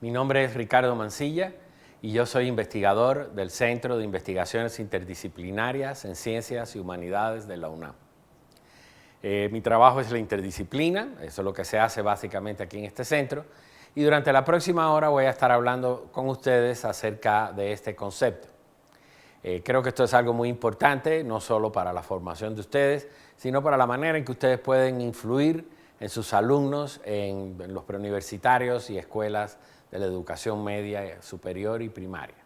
Mi nombre es Ricardo Mancilla y yo soy investigador del Centro de Investigaciones Interdisciplinarias en Ciencias y Humanidades de la UNAM. Mi trabajo es la interdisciplina, eso es lo que se hace básicamente aquí en este centro, y durante la próxima hora voy a estar hablando con ustedes acerca de este concepto. Creo que esto es algo muy importante, no solo para la formación de ustedes, sino para la manera en que ustedes pueden influir en sus alumnos, en los preuniversitarios y escuelas de la educación media, superior y primaria.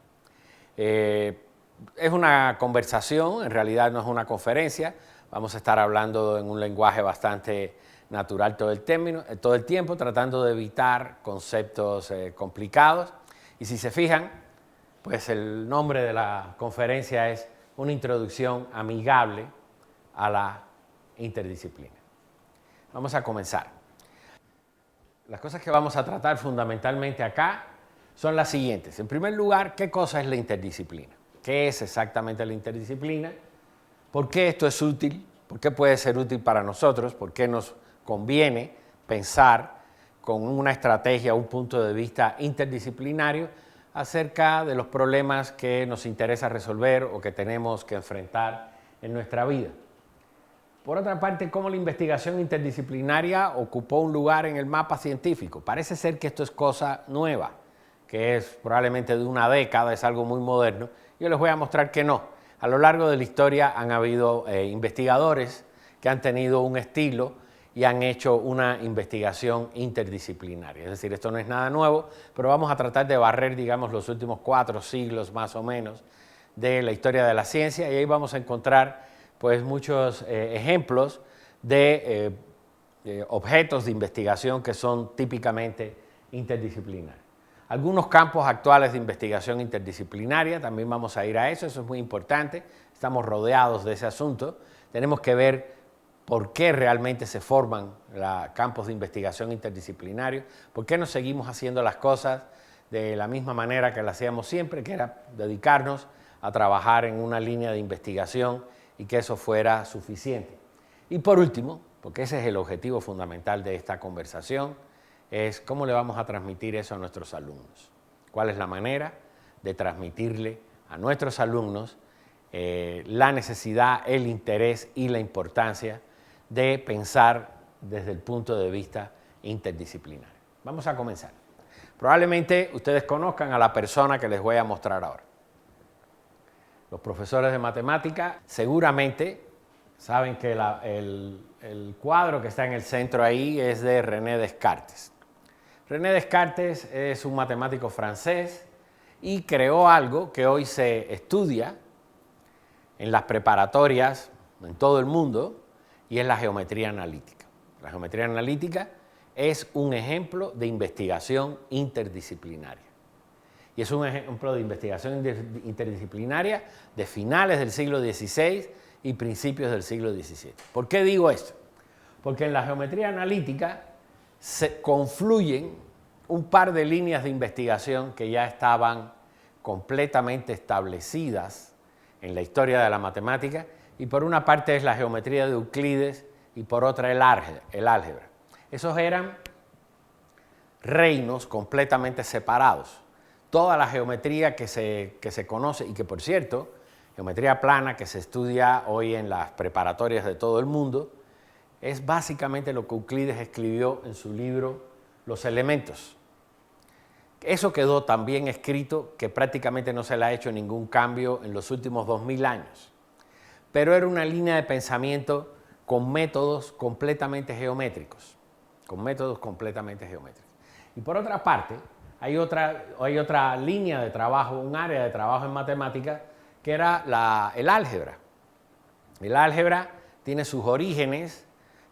Es una conversación, en realidad no es una conferencia. Vamos a estar hablando en un lenguaje bastante natural todo el tiempo, tratando de evitar conceptos complicados. Y si se fijan, pues el nombre de la conferencia es una introducción amigable a la interdisciplina. Vamos a comenzar. Las cosas que vamos a tratar fundamentalmente acá son las siguientes. En primer lugar, ¿qué cosa es la interdisciplina? ¿Qué es exactamente la interdisciplina? ¿Por qué esto es útil? ¿Por qué puede ser útil para nosotros? ¿Por qué nos conviene pensar con una estrategia, un punto de vista interdisciplinario acerca de los problemas que nos interesa resolver o que tenemos que enfrentar en nuestra vida? Por otra parte, ¿cómo la investigación interdisciplinaria ocupó un lugar en el mapa científico? Parece ser que esto es cosa nueva, que es probablemente de una década, es algo muy moderno. Yo les voy a mostrar que no. A lo largo de la historia han habido investigadores que han tenido un estilo y han hecho una investigación interdisciplinaria. Es decir, esto no es nada nuevo, pero vamos a tratar de barrer, digamos, los últimos 4 siglos más o menos de la historia de la ciencia, y ahí vamos a encontrar pues muchos ejemplos de objetos de investigación que son típicamente interdisciplinarios. Algunos campos actuales de investigación interdisciplinaria, también vamos a ir a eso es muy importante, estamos rodeados de ese asunto, tenemos que ver por qué realmente se forman campos de investigación interdisciplinarios, por qué no seguimos haciendo las cosas de la misma manera que las hacíamos siempre, que era dedicarnos a trabajar en una línea de investigación y que eso fuera suficiente. Y por último, porque ese es el objetivo fundamental de esta conversación, es cómo le vamos a transmitir eso a nuestros alumnos. ¿Cuál es la manera de transmitirle a nuestros alumnos la necesidad, el interés y la importancia de pensar desde el punto de vista interdisciplinario? Vamos a comenzar. Probablemente ustedes conozcan a la persona que les voy a mostrar ahora. Los profesores de matemática seguramente saben que el cuadro que está en el centro ahí es de René Descartes. René Descartes es un matemático francés y creó algo que hoy se estudia en las preparatorias en todo el mundo, y es la geometría analítica. La geometría analítica es un ejemplo de investigación interdisciplinaria. Y es un ejemplo de investigación interdisciplinaria de finales del siglo XVI y principios del siglo XVII. ¿Por qué digo esto? Porque en la geometría analítica se confluyen un par de líneas de investigación que ya estaban completamente establecidas en la historia de la matemática, y por una parte es la geometría de Euclides y por otra el álgebra. Esos eran reinos completamente separados. Toda la geometría que se conoce, y que por cierto, geometría plana que se estudia hoy en las preparatorias de todo el mundo, es básicamente lo que Euclides escribió en su libro Los Elementos. Eso quedó tan bien escrito que prácticamente no se le ha hecho ningún cambio en los últimos 2000 años. Pero era una línea de pensamiento con métodos completamente geométricos. Y por otra parte, hay otra línea de trabajo, un área de trabajo en matemáticas, que era el álgebra. El álgebra tiene sus orígenes,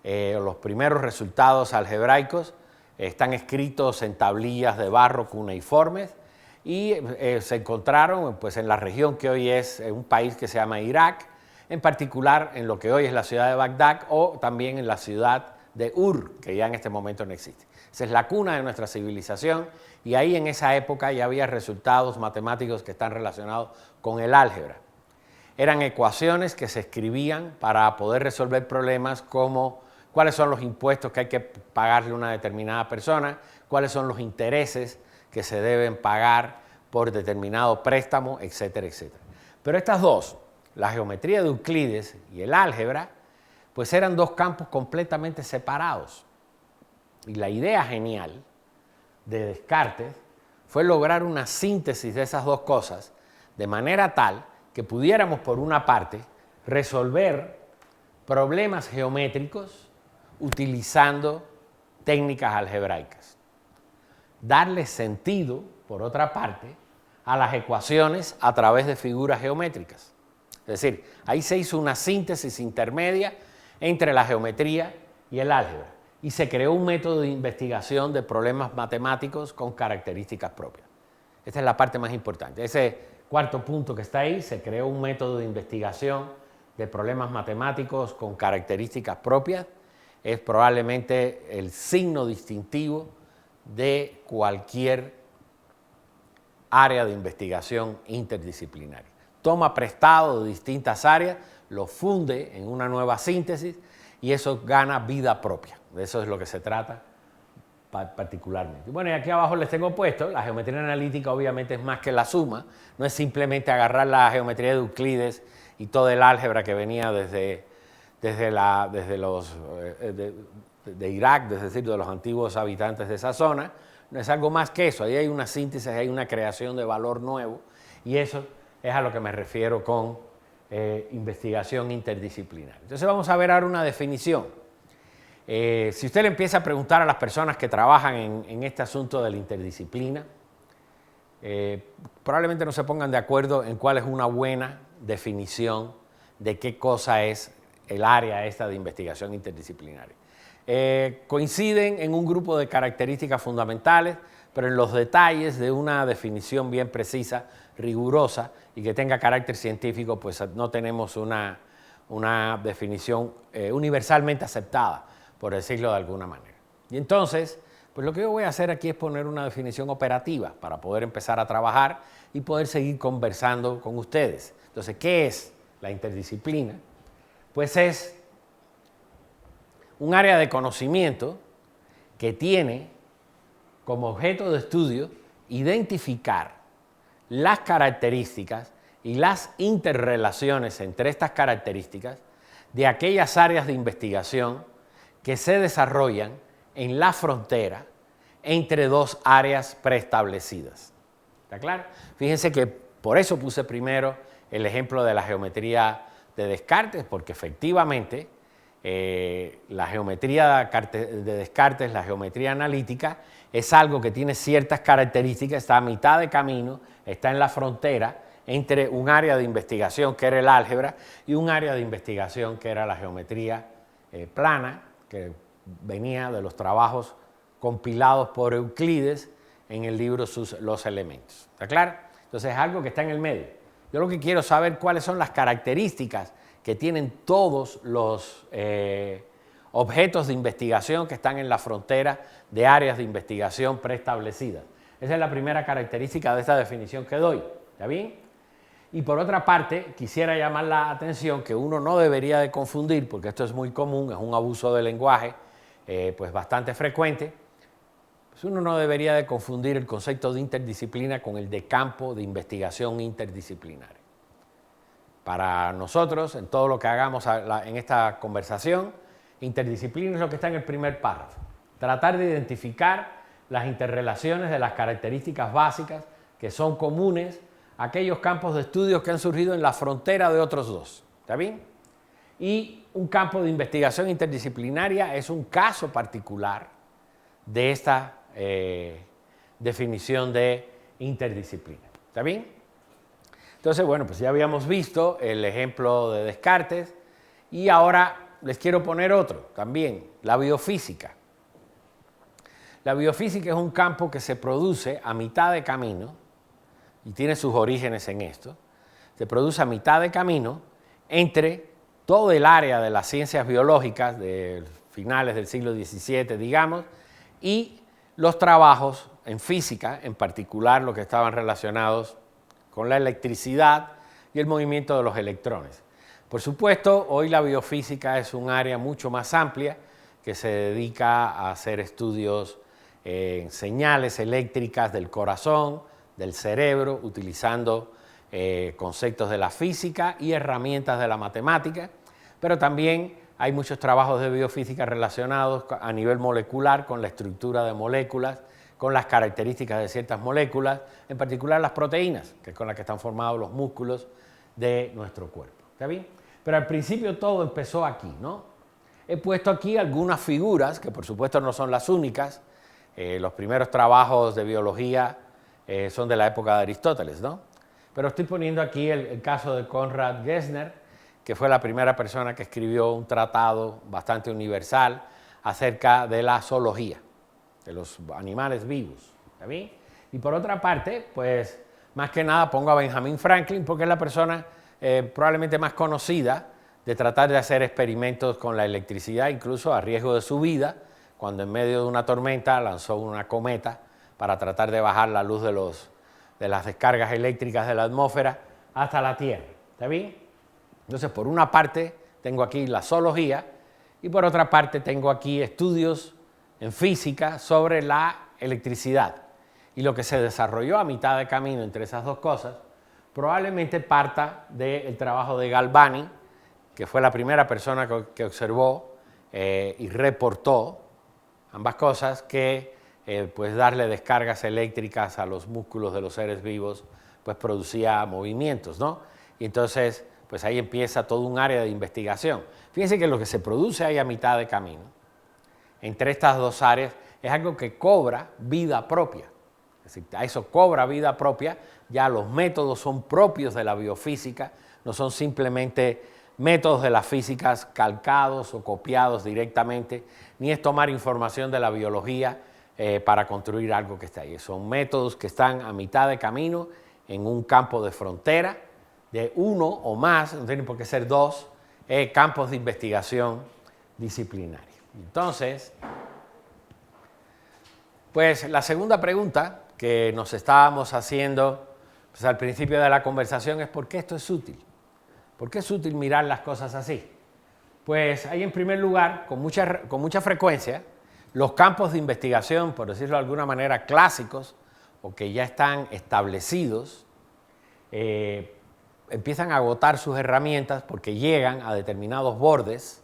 los primeros resultados algebraicos están escritos en tablillas de barro cuneiformes, y se encontraron pues, en la región que hoy es un país que se llama Irak, en particular en lo que hoy es la ciudad de Bagdad, o también en la ciudad de Ur, que ya en este momento no existe. Esa es la cuna de nuestra civilización, y ahí en esa época ya había resultados matemáticos que están relacionados con el álgebra. Eran ecuaciones que se escribían para poder resolver problemas como cuáles son los impuestos que hay que pagarle a una determinada persona, cuáles son los intereses que se deben pagar por determinado préstamo, etcétera, etcétera. Pero estas dos, la geometría de Euclides y el álgebra, pues eran dos campos completamente separados. Y la idea genial de Descartes fue lograr una síntesis de esas dos cosas de manera tal que pudiéramos, por una parte, resolver problemas geométricos utilizando técnicas algebraicas. Darle sentido, por otra parte, a las ecuaciones a través de figuras geométricas. Es decir, ahí se hizo una síntesis intermedia entre la geometría y el álgebra y se creó un método de investigación de problemas matemáticos con características propias. Esta es la parte más importante. Ese cuarto punto que está ahí, se creó un método de investigación de problemas matemáticos con características propias. Es probablemente el signo distintivo de cualquier área de investigación interdisciplinaria. Toma prestado de distintas áreas, lo funde en una nueva síntesis y eso gana vida propia. De eso es lo que se trata particularmente. Bueno, y aquí abajo les tengo puesto, la geometría analítica obviamente es más que la suma, no es simplemente agarrar la geometría de Euclides y todo el álgebra que venía de Irak, es decir, de los antiguos habitantes de esa zona. No es algo más que eso, ahí hay una síntesis, hay una creación de valor nuevo y eso es a lo que me refiero con investigación interdisciplinaria. Entonces vamos a ver ahora una definición. Si usted le empieza a preguntar a las personas que trabajan en este asunto de la interdisciplina, probablemente no se pongan de acuerdo en cuál es una buena definición de qué cosa es el área esta de investigación interdisciplinaria. Coinciden en un grupo de características fundamentales, pero en los detalles de una definición bien precisa, rigurosa y que tenga carácter científico, pues no tenemos una definición universalmente aceptada, por decirlo de alguna manera. Y entonces, pues lo que yo voy a hacer aquí es poner una definición operativa para poder empezar a trabajar y poder seguir conversando con ustedes. Entonces, ¿qué es la interdisciplina? Pues es un área de conocimiento que tiene como objeto de estudio identificar las características y las interrelaciones entre estas características de aquellas áreas de investigación que se desarrollan en la frontera entre dos áreas preestablecidas. ¿Está claro? Fíjense que por eso puse primero el ejemplo de la geometría de Descartes, porque efectivamente la geometría de Descartes, la geometría analítica, es algo que tiene ciertas características, está a mitad de camino, está en la frontera entre un área de investigación que era el álgebra y un área de investigación que era la geometría plana, que venía de los trabajos compilados por Euclides en el libro Los Elementos. ¿Está claro? Entonces es algo que está en el medio. Yo lo que quiero saber cuáles son las características que tienen todos los objetos de investigación que están en la frontera de áreas de investigación preestablecidas. Esa es la primera característica de esta definición que doy. ¿Está bien? Y por otra parte, quisiera llamar la atención que uno no debería de confundir, porque esto es muy común, es un abuso del lenguaje pues bastante frecuente, pues uno no debería de confundir el concepto de interdisciplina con el de campo de investigación interdisciplinaria. Para nosotros, en todo lo que hagamos en esta conversación, interdisciplina es lo que está en el primer párrafo. Tratar de identificar las interrelaciones de las características básicas que son comunes a aquellos campos de estudios que han surgido en la frontera de otros dos. ¿Está bien? Y un campo de investigación interdisciplinaria es un caso particular de esta definición de interdisciplina. ¿Está bien? Entonces, bueno, pues ya habíamos visto el ejemplo de Descartes y ahora les quiero poner otro también, la biofísica. La biofísica es un campo que se produce a mitad de camino y tiene sus orígenes en esto. Se produce a mitad de camino entre todo el área de las ciencias biológicas de finales del siglo XVII, digamos, y los trabajos en física, en particular los que estaban relacionados con la electricidad y el movimiento de los electrones. Por supuesto, hoy la biofísica es un área mucho más amplia que se dedica a hacer estudios señales eléctricas del corazón, del cerebro, utilizando conceptos de la física y herramientas de la matemática, pero también hay muchos trabajos de biofísica relacionados a nivel molecular con la estructura de moléculas, con las características de ciertas moléculas, en particular las proteínas, que es con las que están formados los músculos de nuestro cuerpo. ¿Está bien? Pero al principio todo empezó aquí, ¿no? He puesto aquí algunas figuras, que por supuesto no son las únicas. Los primeros trabajos de biología son de la época de Aristóteles, ¿no? Pero estoy poniendo aquí el caso de Conrad Gessner, que fue la primera persona que escribió un tratado bastante universal acerca de la zoología, de los animales vivos. ¿Está bien? Y por otra parte, pues más que nada pongo a Benjamin Franklin porque es la persona probablemente más conocida de tratar de hacer experimentos con la electricidad, incluso a riesgo de su vida, cuando en medio de una tormenta lanzó una cometa para tratar de bajar la luz de las descargas eléctricas de la atmósfera hasta la Tierra. ¿Está bien? Entonces, por una parte tengo aquí la zoología y por otra parte tengo aquí estudios en física sobre la electricidad. Y lo que se desarrolló a mitad de camino entre esas dos cosas probablemente parta del trabajo de Galvani, que fue la primera persona que observó y reportó ambas cosas, que pues darle descargas eléctricas a los músculos de los seres vivos pues producía movimientos, ¿no? Y entonces pues ahí empieza todo un área de investigación. Fíjense que lo que se produce ahí a mitad de camino entre estas dos áreas es algo que cobra vida propia. Es decir, a eso cobra vida propia, ya los métodos son propios de la biofísica, no son simplemente métodos de las físicas calcados o copiados directamente, ni es tomar información de la biología para construir algo que está ahí. Son métodos que están a mitad de camino en un campo de frontera de uno o más, no tienen por qué ser dos, campos de investigación disciplinaria. Entonces, pues la segunda pregunta que nos estábamos haciendo pues, al principio de la conversación es ¿por qué esto es útil? ¿Por qué es útil mirar las cosas así? Pues hay en primer lugar, con mucha frecuencia, los campos de investigación, por decirlo de alguna manera, clásicos o que ya están establecidos, empiezan a agotar sus herramientas porque llegan a determinados bordes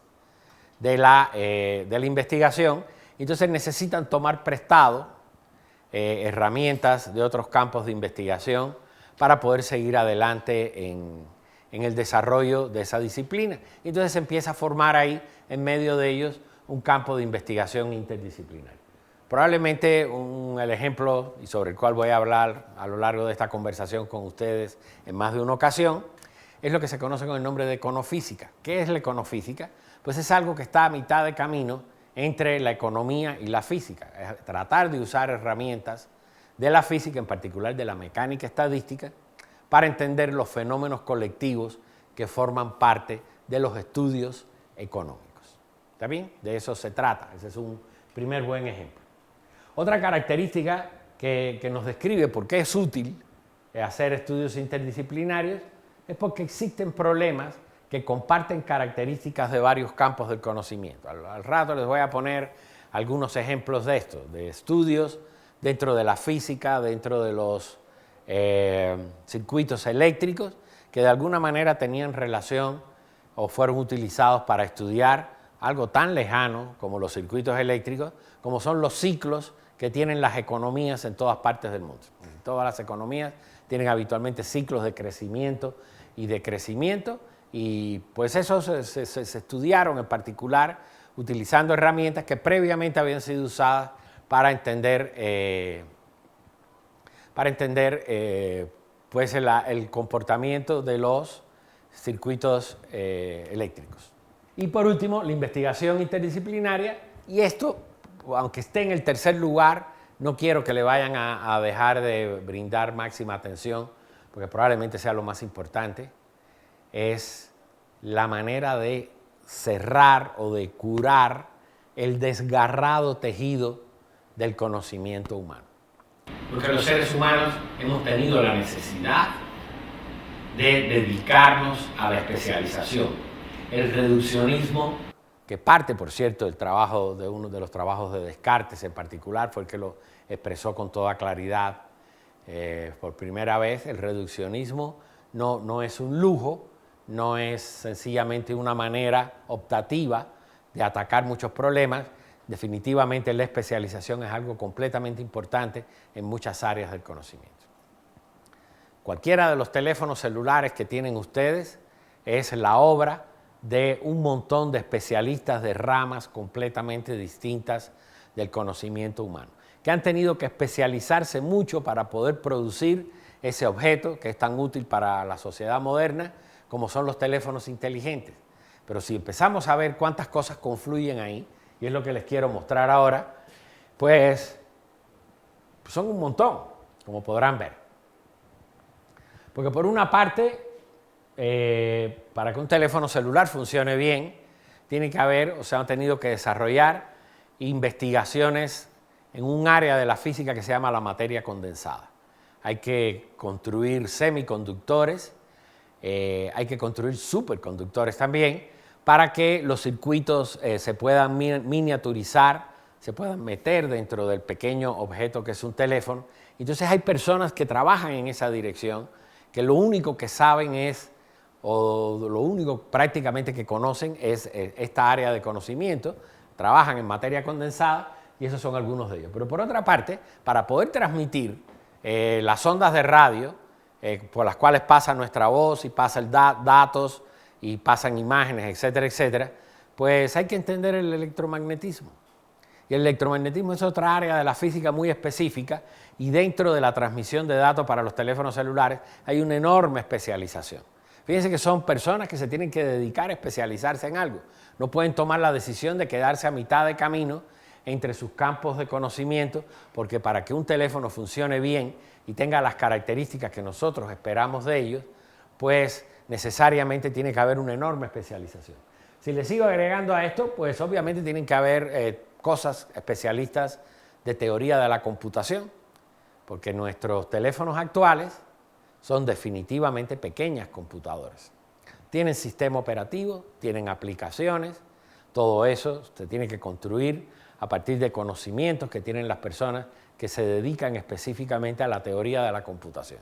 de la investigación, entonces necesitan tomar prestado herramientas de otros campos de investigación para poder seguir adelante en el desarrollo de esa disciplina. Entonces se empieza a formar ahí, en medio de ellos, un campo de investigación interdisciplinario. Probablemente el ejemplo, y sobre el cual voy a hablar a lo largo de esta conversación con ustedes en más de una ocasión, es lo que se conoce con el nombre de econofísica. ¿Qué es la econofísica? Pues es algo que está a mitad de camino entre la economía y la física. Es tratar de usar herramientas de la física, en particular de la mecánica estadística, para entender los fenómenos colectivos que forman parte de los estudios económicos. ¿Está bien? De eso se trata. Ese es un primer buen ejemplo. Otra característica que nos describe por qué es útil hacer estudios interdisciplinarios es porque existen problemas que comparten características de varios campos del conocimiento. Al rato les voy a poner algunos ejemplos de esto, de estudios dentro de la física, dentro de los circuitos eléctricos, que de alguna manera tenían relación o fueron utilizados para estudiar algo tan lejano como los circuitos eléctricos, como son los ciclos que tienen las economías en todas partes del mundo. Todas las economías tienen habitualmente ciclos de crecimiento y decrecimiento, y pues esos se estudiaron en particular utilizando herramientas que previamente habían sido usadas para entender pues el comportamiento de los circuitos eléctricos. Y por último, la investigación interdisciplinaria, y esto, aunque esté en el tercer lugar, no quiero que le vayan a dejar de brindar máxima atención, porque probablemente sea lo más importante, es la manera de cerrar o de curar el desgarrado tejido del conocimiento humano. Porque los seres humanos hemos tenido la necesidad de dedicarnos a la especialización. El reduccionismo que parte, por cierto, del trabajo de uno de los trabajos de Descartes en particular, fue el que lo expresó con toda claridad. Por primera vez, el reduccionismo no es un lujo, no es sencillamente una manera optativa de atacar muchos problemas. Definitivamente la especialización es algo completamente importante en muchas áreas del conocimiento. Cualquiera de los teléfonos celulares que tienen ustedes es la obra de un montón de especialistas de ramas completamente distintas del conocimiento humano, que han tenido que especializarse mucho para poder producir ese objeto que es tan útil para la sociedad moderna como son los teléfonos inteligentes. Pero si empezamos a ver cuántas cosas confluyen ahí, y es lo que les quiero mostrar ahora, pues son un montón, como podrán ver. Porque por una parte, para que un teléfono celular funcione bien, tiene que haber, o se han tenido que desarrollar investigaciones en un área de la física que se llama la materia condensada. Hay que construir semiconductores, hay que construir superconductores también, para que los circuitos se puedan miniaturizar, se puedan meter dentro del pequeño objeto que es un teléfono. Entonces hay personas que trabajan en esa dirección, que lo único que saben es, o lo único prácticamente que conocen es esta área de conocimiento, trabajan en materia condensada y esos son algunos de ellos. Pero por otra parte, para poder transmitir las ondas de radio por las cuales pasa nuestra voz y pasan datos y pasan imágenes, etcétera, etcétera, pues hay que entender el electromagnetismo. Y el electromagnetismo es otra área de la física muy específica y dentro de la transmisión de datos para los teléfonos celulares hay una enorme especialización. Fíjense que son personas que se tienen que dedicar a especializarse en algo. No pueden tomar la decisión de quedarse a mitad de camino entre sus campos de conocimiento, porque para que un teléfono funcione bien y tenga las características que nosotros esperamos de ellos, pues necesariamente tiene que haber una enorme especialización. Si les sigo agregando a esto, pues obviamente tienen que haber cosas especialistas de teoría de la computación, porque nuestros teléfonos actuales son definitivamente pequeñas computadoras. Tienen sistema operativo, tienen aplicaciones, todo eso se tiene que construir a partir de conocimientos que tienen las personas que se dedican específicamente a la teoría de la computación.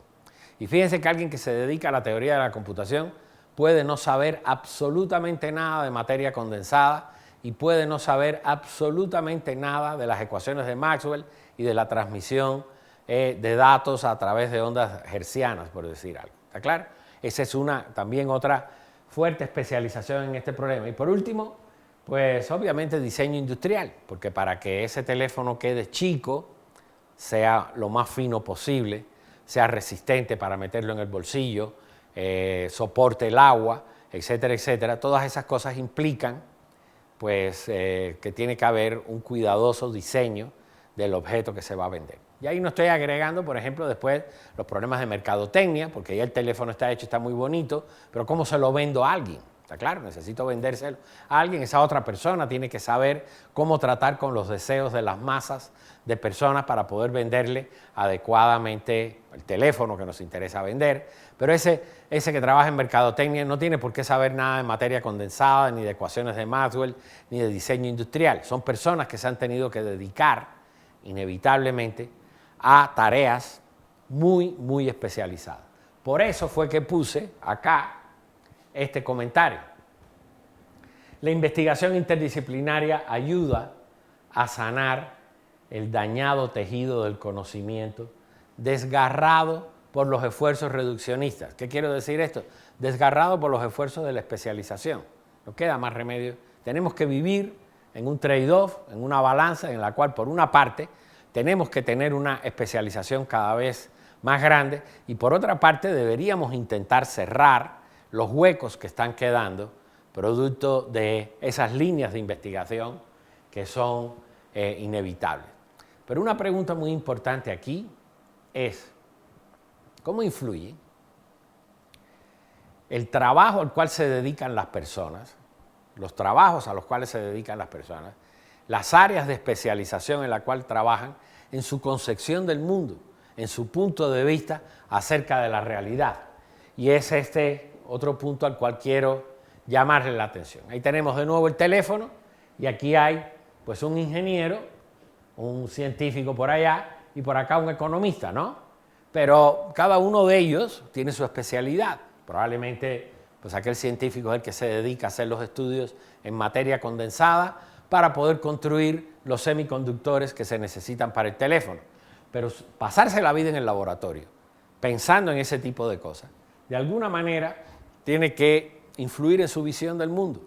Y fíjense que alguien que se dedica a la teoría de la computación puede no saber absolutamente nada de materia condensada y puede no saber absolutamente nada de las ecuaciones de Maxwell y de la transmisión de datos a través de ondas hertzianas, por decir algo. ¿Está claro? Esa es también otra fuerte especialización en este problema. Y por último, pues obviamente diseño industrial, porque para que ese teléfono quede chico, sea lo más fino posible, sea resistente para meterlo en el bolsillo, soporte el agua, etcétera, etcétera, todas esas cosas implican pues, que tiene que haber un cuidadoso diseño del objeto que se va a vender. Y ahí no estoy agregando, por ejemplo, después los problemas de mercadotecnia, porque ya el teléfono está hecho, está muy bonito, pero ¿cómo se lo vendo a alguien? Está claro, necesito vendérselo a alguien, esa otra persona tiene que saber cómo tratar con los deseos de las masas de personas para poder venderle adecuadamente el teléfono que nos interesa vender, pero ese que trabaja en mercadotecnia no tiene por qué saber nada de materia condensada, ni de ecuaciones de Maxwell, ni de diseño industrial. Son personas que se han tenido que dedicar inevitablemente a tareas muy, muy especializadas. Por eso fue que puse acá este comentario. La investigación interdisciplinaria ayuda a sanar el dañado tejido del conocimiento desgarrado por los esfuerzos reduccionistas. ¿Qué quiero decir esto? Desgarrado por los esfuerzos de la especialización. No queda más remedio. Tenemos que vivir en un trade-off, en una balanza en la cual, por una parte, tenemos que tener una especialización cada vez más grande y, por otra parte, deberíamos intentar cerrar los huecos que están quedando producto de esas líneas de investigación que son inevitables. Pero una pregunta muy importante aquí es, ¿cómo influye el trabajo al cual se dedican las personas, los trabajos a los cuales se dedican las personas, las áreas de especialización en la cual trabajan, en su concepción del mundo, en su punto de vista acerca de la realidad? Y es este otro punto al cual quiero llamarle la atención. Ahí tenemos de nuevo el teléfono y aquí hay pues un ingeniero, un científico por allá y por acá un economista, ¿no? Pero cada uno de ellos tiene su especialidad. Probablemente pues aquel científico es el que se dedica a hacer los estudios en materia condensada para poder construir los semiconductores que se necesitan para el teléfono. Pero pasarse la vida en el laboratorio, pensando en ese tipo de cosas, de alguna manera tiene que influir en su visión del mundo.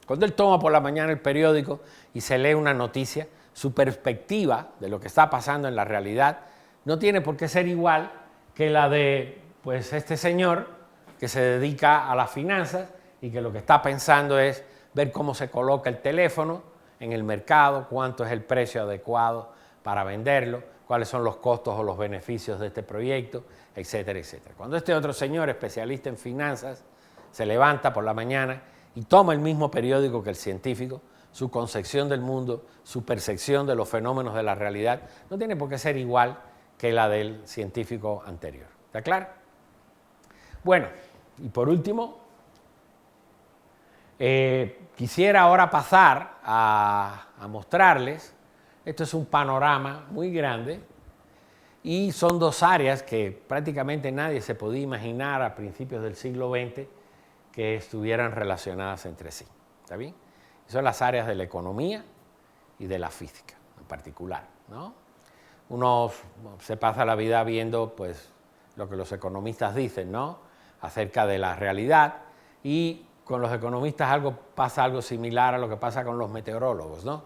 Cuando él toma por la mañana el periódico y se lee una noticia, su perspectiva de lo que está pasando en la realidad no tiene por qué ser igual que la de pues, este señor que se dedica a las finanzas y que lo que está pensando es ver cómo se coloca el teléfono en el mercado, cuánto es el precio adecuado para venderlo, cuáles son los costos o los beneficios de este proyecto, etcétera, etcétera. Cuando este otro señor especialista en finanzas se levanta por la mañana y toma el mismo periódico que el científico, su concepción del mundo, su percepción de los fenómenos de la realidad, no tiene por qué ser igual que la del científico anterior. ¿Está claro? Bueno, y por último, quisiera ahora pasar a mostrarles, esto es un panorama muy grande y son dos áreas que prácticamente nadie se podía imaginar a principios del siglo XX que estuvieran relacionadas entre sí. ¿Está bien? Son las áreas de la economía y de la física en particular, ¿no? Uno se pasa la vida viendo pues, lo que los economistas dicen, ¿no?, acerca de la realidad, y con los economistas pasa algo similar a lo que pasa con los meteorólogos, ¿no?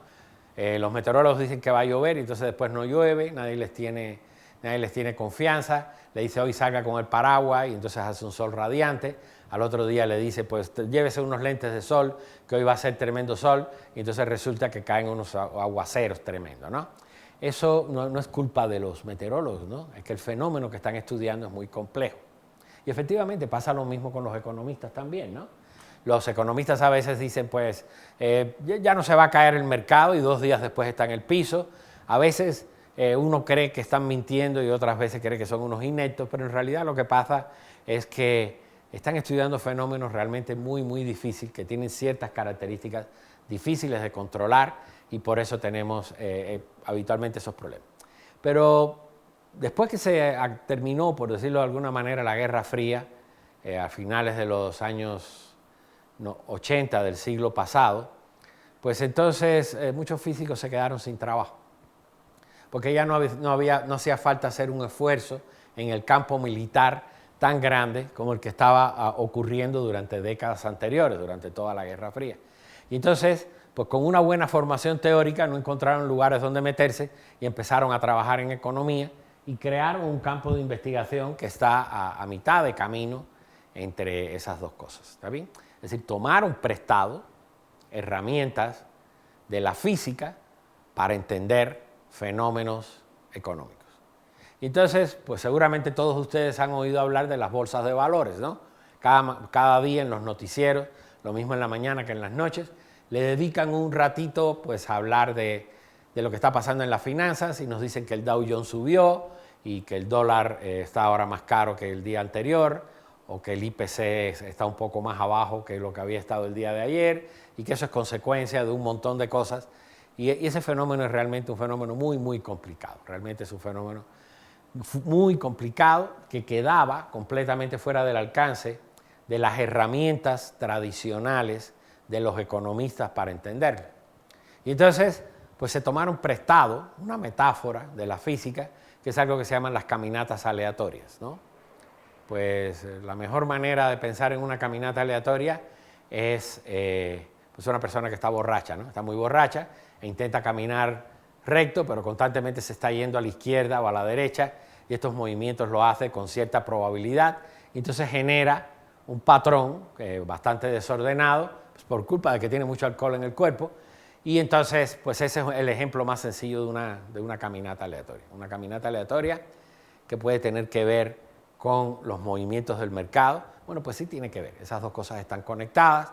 Los meteorólogos dicen que va a llover y entonces después no llueve, nadie les tiene confianza, le dice hoy salga con el paraguas y entonces hace un sol radiante, al otro día le dice pues llévese unos lentes de sol que hoy va a ser tremendo sol y entonces resulta que caen unos aguaceros tremendos, ¿no? Eso no es culpa de los meteorólogos, ¿no? Es que el fenómeno que están estudiando es muy complejo. Y efectivamente pasa lo mismo con los economistas también, ¿no? Los economistas a veces dicen, pues, ya no se va a caer el mercado y 2 días después está en el piso. A veces uno cree que están mintiendo y otras veces cree que son unos ineptos, pero en realidad lo que pasa es que están estudiando fenómenos realmente muy, muy difíciles, que tienen ciertas características difíciles de controlar y por eso tenemos habitualmente esos problemas. Pero después que se terminó, por decirlo de alguna manera, la Guerra Fría, a finales de los años 80 del siglo pasado, pues entonces muchos físicos se quedaron sin trabajo, porque ya no hacía falta hacer un esfuerzo en el campo militar tan grande como el que estaba ocurriendo durante décadas anteriores, durante toda la Guerra Fría. Y entonces, pues con una buena formación teórica no encontraron lugares donde meterse y empezaron a trabajar en economía y crearon un campo de investigación que está a mitad de camino entre esas dos cosas. ¿Está bien? Es decir, tomaron prestado herramientas de la física para entender fenómenos económicos. Entonces, pues seguramente todos ustedes han oído hablar de las bolsas de valores, ¿no? Cada día en los noticieros, lo mismo en la mañana que en las noches, le dedican un ratito pues, a hablar de lo que está pasando en las finanzas y nos dicen que el Dow Jones subió y que el dólar está ahora más caro que el día anterior, o que el IPC está un poco más abajo que lo que había estado el día de ayer, y que eso es consecuencia de un montón de cosas. Y ese fenómeno es realmente un fenómeno muy, muy complicado. Realmente es un fenómeno muy complicado que quedaba completamente fuera del alcance de las herramientas tradicionales de los economistas para entenderlo. Y entonces, pues se tomaron prestado una metáfora de la física, que es algo que se llaman las caminatas aleatorias, ¿no? Pues la mejor manera de pensar en una caminata aleatoria es pues una persona que está borracha, ¿no? Está muy borracha e intenta caminar recto, pero constantemente se está yendo a la izquierda o a la derecha, y estos movimientos lo hace con cierta probabilidad, y entonces genera un patrón bastante desordenado, pues por culpa de que tiene mucho alcohol en el cuerpo, y entonces pues ese es el ejemplo más sencillo de una caminata aleatoria. Una caminata aleatoria que puede tener que ver con los movimientos del mercado. Bueno, pues sí tiene que ver, esas dos cosas están conectadas,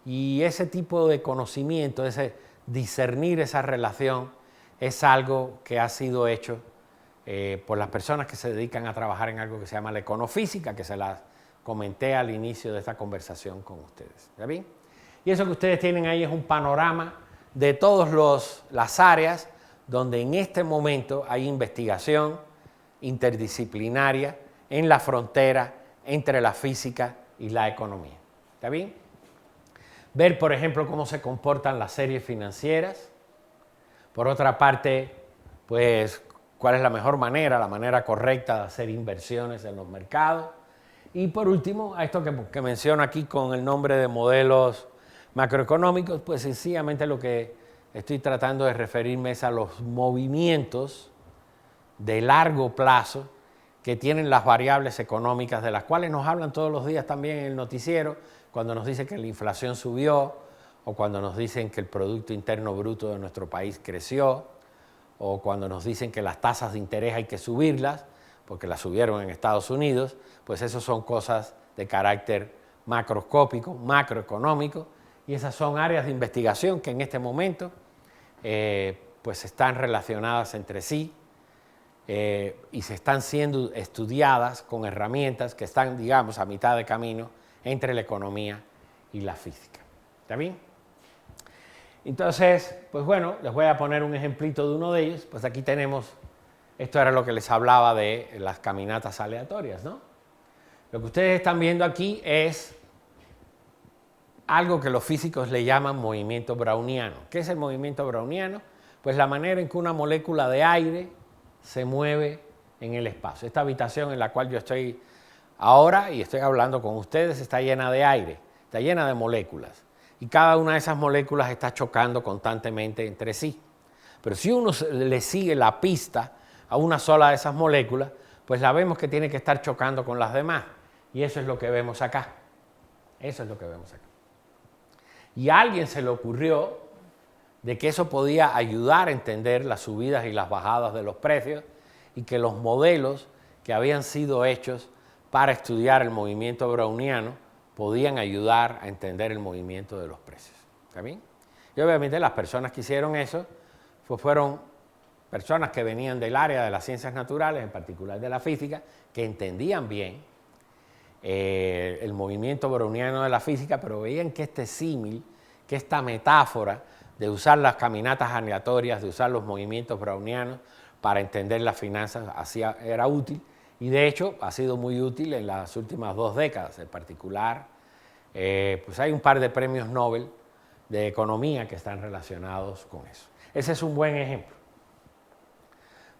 y ese tipo de conocimiento, ese discernir esa relación, es algo que ha sido hecho por las personas que se dedican a trabajar en algo que se llama la econofísica, que se las comenté al inicio de esta conversación con ustedes. ¿Está bien? Y eso que ustedes tienen ahí es un panorama de todas las áreas donde en este momento hay investigación interdisciplinaria en la frontera entre la física y la economía. ¿Está bien? Ver, por ejemplo, cómo se comportan las series financieras. Por otra parte, pues, cuál es la mejor manera, la manera correcta de hacer inversiones en los mercados. Y por último, a esto que menciono aquí con el nombre de modelos macroeconómicos, pues sencillamente lo que estoy tratando de referirme es a los movimientos de largo plazo que tienen las variables económicas, de las cuales nos hablan todos los días también en el noticiero, cuando nos dicen que la inflación subió, o cuando nos dicen que el Producto Interno Bruto de nuestro país creció, o cuando nos dicen que las tasas de interés hay que subirlas, porque las subieron en Estados Unidos, pues eso son cosas de carácter macroscópico, macroeconómico, y esas son áreas de investigación que en este momento pues están relacionadas entre sí y se están siendo estudiadas con herramientas que están, digamos, a mitad de camino entre la economía y la física. ¿Está bien? Entonces, pues bueno, les voy a poner un ejemplito de uno de ellos. Pues aquí tenemos, esto era lo que les hablaba de las caminatas aleatorias, ¿no? Lo que ustedes están viendo aquí es algo que los físicos le llaman movimiento browniano. ¿Qué es el movimiento browniano? Pues la manera en que una molécula de aire se mueve en el espacio. Esta habitación en la cual yo estoy ahora y estoy hablando con ustedes está llena de aire, está llena de moléculas. Y cada una de esas moléculas está chocando constantemente entre sí. Pero si uno le sigue la pista a una sola de esas moléculas, pues la vemos que tiene que estar chocando con las demás. Y eso es lo que vemos acá. Eso es lo que vemos acá. Y a alguien se le ocurrió de que eso podía ayudar a entender las subidas y las bajadas de los precios y que los modelos que habían sido hechos para estudiar el movimiento browniano podían ayudar a entender el movimiento de los precios. ¿Está bien? Y obviamente las personas que hicieron eso pues fueron personas que venían del área de las ciencias naturales, en particular de la física, que entendían bien el movimiento browniano de la física, pero veían que este símil, que esta metáfora de usar las caminatas aleatorias, de usar los movimientos brownianos para entender las finanzas, era útil. Y de hecho ha sido muy útil en las últimas 2 décadas. En particular, pues hay un par de premios Nobel de economía que están relacionados con eso. Ese es un buen ejemplo.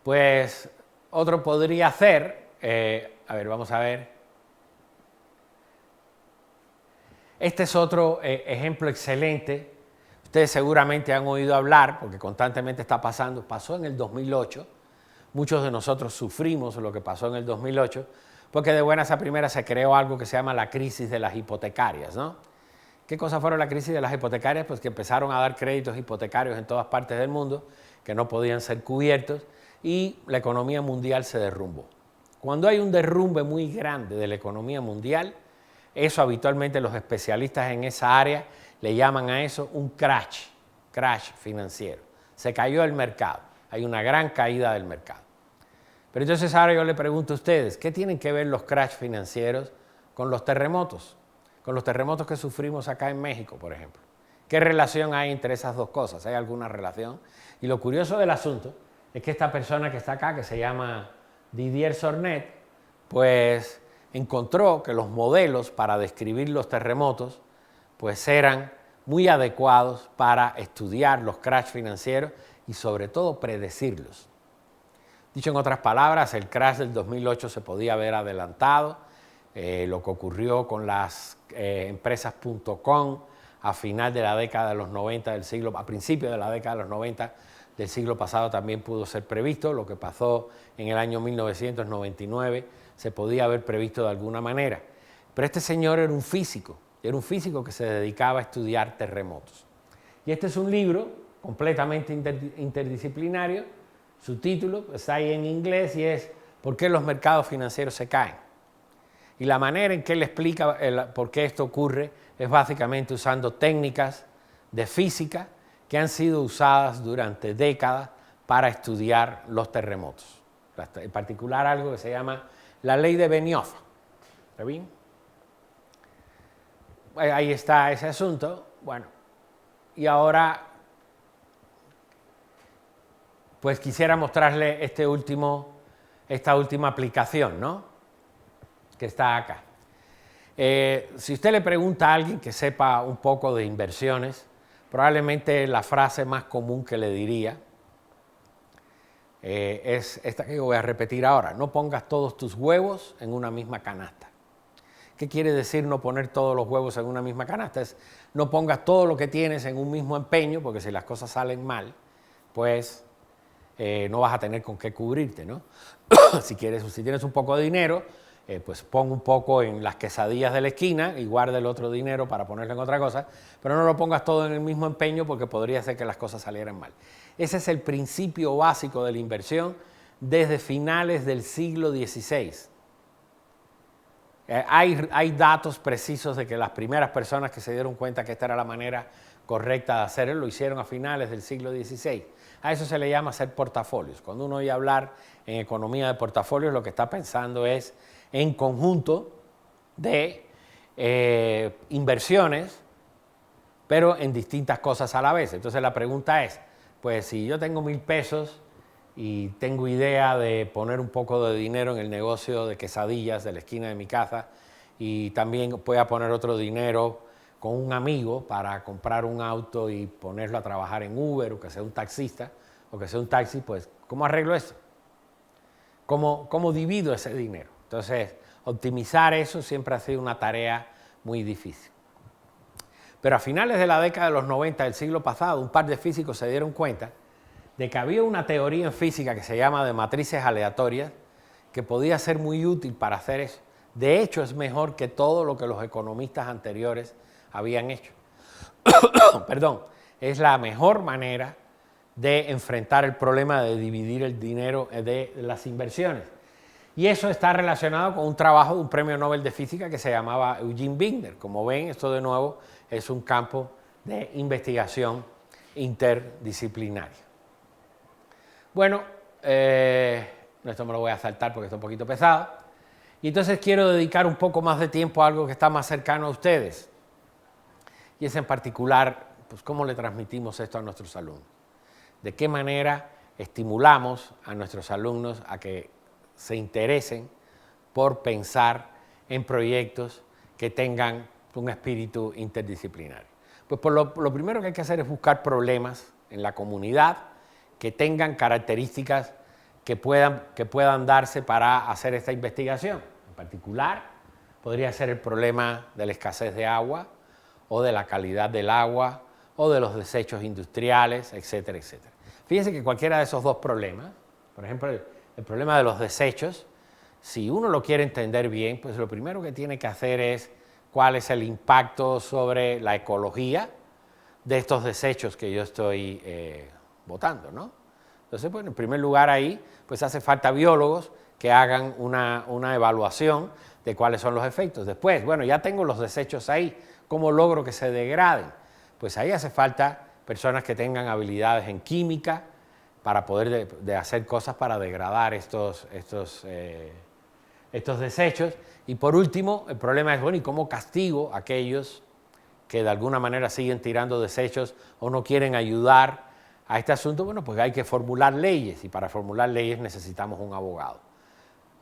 Pues otro podría ser, a ver, vamos a ver. Este es otro ejemplo excelente. Ustedes seguramente han oído hablar, porque constantemente está pasando, pasó en el 2008. Muchos de nosotros sufrimos lo que pasó en el 2008, porque de buenas a primeras se creó algo que se llama la crisis de las hipotecarias, ¿no? ¿Qué cosa fueron la crisis de las hipotecarias? Pues que empezaron a dar créditos hipotecarios en todas partes del mundo que no podían ser cubiertos y la economía mundial se derrumbó. Cuando hay un derrumbe muy grande de la economía mundial, eso habitualmente los especialistas en esa área le llaman a eso un crash financiero. Se cayó el mercado, hay una gran caída del mercado. Pero entonces ahora yo le pregunto a ustedes, ¿qué tienen que ver los crash financieros con los terremotos? Con los terremotos que sufrimos acá en México, por ejemplo. ¿Qué relación hay entre esas dos cosas? ¿Hay alguna relación? Y lo curioso del asunto es que esta persona que está acá, que se llama Didier Sornet, pues encontró que los modelos para describir los terremotos pues eran muy adecuados para estudiar los crash financieros y sobre todo predecirlos. Dicho en otras palabras, el crash del 2008 se podía haber adelantado, lo que ocurrió con las empresas .com a final de la década de los 90 del siglo, a principios de la década de los 90 del siglo pasado también pudo ser previsto. Lo que pasó en el año 1999 se podía haber previsto de alguna manera. Pero este señor era un físico que se dedicaba a estudiar terremotos. Y este es un libro completamente interdisciplinario. Su título está ahí en inglés y es ¿Por qué los mercados financieros se caen? Y la manera en que él explica por qué esto ocurre es básicamente usando técnicas de física que han sido usadas durante décadas para estudiar los terremotos. En particular algo que se llama la ley de Benioff. ¿Está bien? ahí está ese asunto. Bueno, y ahora pues quisiera mostrarle esta última aplicación, ¿no? Que está acá. Si usted le pregunta a alguien que sepa un poco de inversiones, probablemente la frase más común que le diría es esta que yo voy a repetir ahora: no pongas todos tus huevos en una misma canasta. ¿Qué quiere decir no poner todos los huevos en una misma canasta? Es no pongas todo lo que tienes en un mismo empeño, porque si las cosas salen mal, pues no vas a tener con qué cubrirte, ¿no? Si tienes un poco de dinero, pues pon un poco en las quesadillas de la esquina y guarda el otro dinero para ponerlo en otra cosa, pero no lo pongas todo en el mismo empeño porque podría ser que las cosas salieran mal. Ese es el principio básico de la inversión desde finales del siglo XVI. Hay datos precisos de que las primeras personas que se dieron cuenta que esta era la manera correcta de hacerlo lo hicieron a finales del siglo XVI. A eso se le llama hacer portafolios. Cuando uno oye hablar en economía de portafolios, lo que está pensando es en conjunto de inversiones, pero en distintas cosas a la vez. Entonces la pregunta es, pues si yo tengo 1,000 pesos y tengo idea de poner un poco de dinero en el negocio de quesadillas de la esquina de mi casa y también voy a poner otro dinero con un amigo para comprar un auto y ponerlo a trabajar en Uber, o que sea un taxista, o que sea un taxi, pues ¿cómo arreglo eso? ¿Cómo divido ese dinero? Entonces, optimizar eso siempre ha sido una tarea muy difícil. Pero a finales de la década de los 90 del siglo pasado, un par de físicos se dieron cuenta de que había una teoría en física que se llama de matrices aleatorias que podía ser muy útil para hacer eso. De hecho, es mejor que todo lo que los economistas anteriores habían hecho. Perdón, es la mejor manera de enfrentar el problema de dividir el dinero de las inversiones. Y eso está relacionado con un trabajo de un premio Nobel de Física que se llamaba Eugene Wigner. Como ven, esto de nuevo es un campo de investigación interdisciplinaria. Bueno, esto me lo voy a saltar porque está un poquito pesado. Y entonces quiero dedicar un poco más de tiempo a algo que está más cercano a ustedes. Y es en particular, pues, cómo le transmitimos esto a nuestros alumnos. De qué manera estimulamos a nuestros alumnos a que se interesen por pensar en proyectos que tengan un espíritu interdisciplinario. Pues lo primero que hay que hacer es buscar problemas en la comunidad que tengan características que puedan darse para hacer esta investigación. En particular, podría ser el problema de la escasez de agua, o de la calidad del agua, o de los desechos industriales, etcétera, etcétera. Fíjense que cualquiera de esos dos problemas, por ejemplo, el problema de los desechos, si uno lo quiere entender bien, pues lo primero que tiene que hacer es cuál es el impacto sobre la ecología de estos desechos que yo estoy botando, ¿no? Entonces, bueno, en primer lugar ahí, pues hace falta biólogos que hagan una evaluación de cuáles son los efectos. Después, bueno, ya tengo los desechos ahí, ¿cómo logro que se degraden? Pues ahí hace falta personas que tengan habilidades en química para poder hacer cosas para degradar estos desechos. Y por último, el problema es, bueno, ¿y cómo castigo a aquellos que de alguna manera siguen tirando desechos o no quieren ayudar a este asunto? Bueno, pues hay que formular leyes, y para formular leyes necesitamos un abogado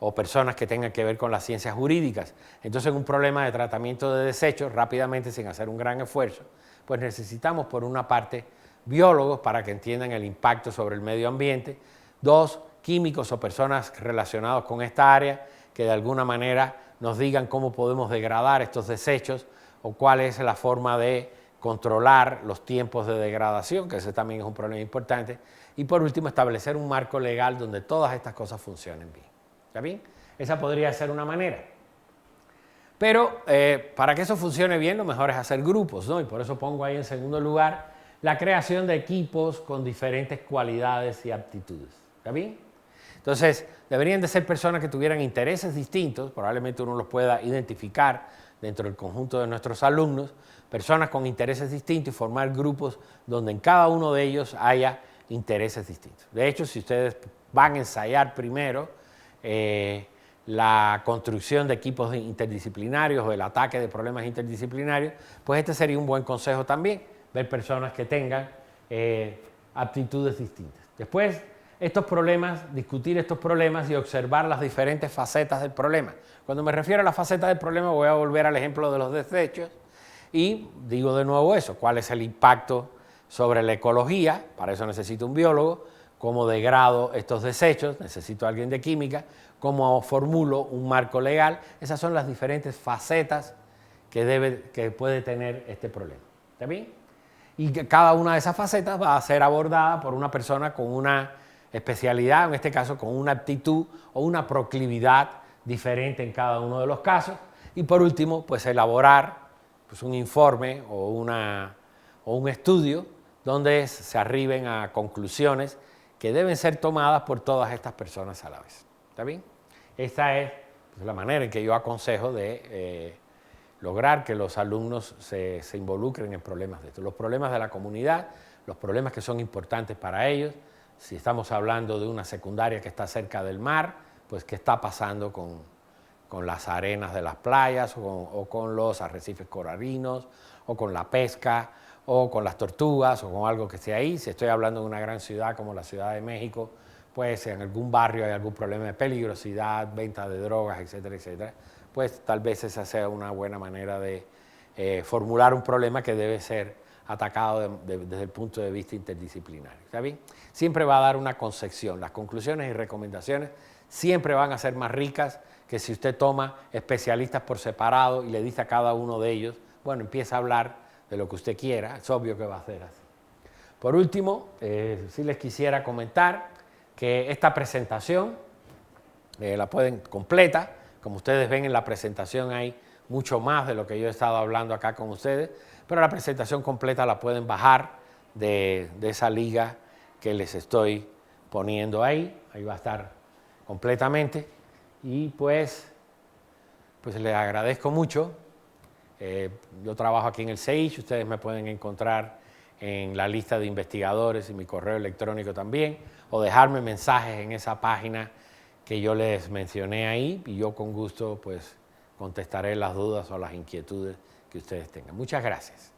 o personas que tengan que ver con las ciencias jurídicas. Entonces, en un problema de tratamiento de desechos, rápidamente, sin hacer un gran esfuerzo, pues necesitamos, por una parte, biólogos para que entiendan el impacto sobre el medio ambiente, dos, químicos o personas relacionadas con esta área que de alguna manera nos digan cómo podemos degradar estos desechos o cuál es la forma de controlar los tiempos de degradación, que ese también es un problema importante, y por último, establecer un marco legal donde todas estas cosas funcionen bien. ¿Está bien? Esa podría ser una manera. Pero para que eso funcione bien, lo mejor es hacer grupos, ¿no? Y por eso pongo ahí en segundo lugar la creación de equipos con diferentes cualidades y aptitudes. ¿Está bien? Entonces, deberían de ser personas que tuvieran intereses distintos, probablemente uno los pueda identificar dentro del conjunto de nuestros alumnos, personas con intereses distintos, y formar grupos donde en cada uno de ellos haya intereses distintos. De hecho, si ustedes van a ensayar primero la construcción de equipos interdisciplinarios o el ataque de problemas interdisciplinarios, pues este sería un buen consejo también, ver personas que tengan aptitudes distintas. Después, estos problemas, discutir estos problemas y observar las diferentes facetas del problema. Cuando me refiero a las facetas del problema, voy a volver al ejemplo de los desechos y digo de nuevo eso, cuál es el impacto sobre la ecología, para eso necesito un biólogo, cómo degrado estos desechos, necesito a alguien de química, cómo formulo un marco legal. Esas son las diferentes facetas que puede tener este problema. ¿Está bien? Y que cada una de esas facetas va a ser abordada por una persona con una especialidad, en este caso con una aptitud o una proclividad diferente en cada uno de los casos. Y por último, pues elaborar pues, un informe o un estudio donde se arriben a conclusiones que deben ser tomadas por todas estas personas a la vez. ¿Está bien? Esta es pues, la manera en que yo aconsejo de lograr que los alumnos se involucren en problemas de esto. Los problemas de la comunidad, los problemas que son importantes para ellos. Si estamos hablando de una secundaria que está cerca del mar, pues qué está pasando con las arenas de las playas o con los arrecifes coralinos o con la pesca o con las tortugas o con algo que esté ahí. Si estoy hablando de una gran ciudad como la Ciudad de México, pues en algún barrio hay algún problema de peligrosidad, venta de drogas, etcétera, etcétera, pues tal vez esa sea una buena manera de formular un problema que debe ser atacado desde el punto de vista interdisciplinario. ¿Está bien? Siempre va a dar una concepción. Las conclusiones y recomendaciones siempre van a ser más ricas que si usted toma especialistas por separado y le dice a cada uno de ellos, bueno, empieza a hablar de lo que usted quiera, es obvio que va a ser así. Por último, sí les quisiera comentar que esta presentación la pueden completa. Como ustedes ven en la presentación hay mucho más de lo que yo he estado hablando acá con ustedes, pero la presentación completa la pueden bajar de esa liga que les estoy poniendo ahí va a estar completamente y pues les agradezco mucho. Yo trabajo aquí en el CEICH, ustedes me pueden encontrar en la lista de investigadores y mi correo electrónico también, o dejarme mensajes en esa página que yo les mencioné ahí y yo con gusto pues contestaré las dudas o las inquietudes que ustedes tengan. Muchas gracias.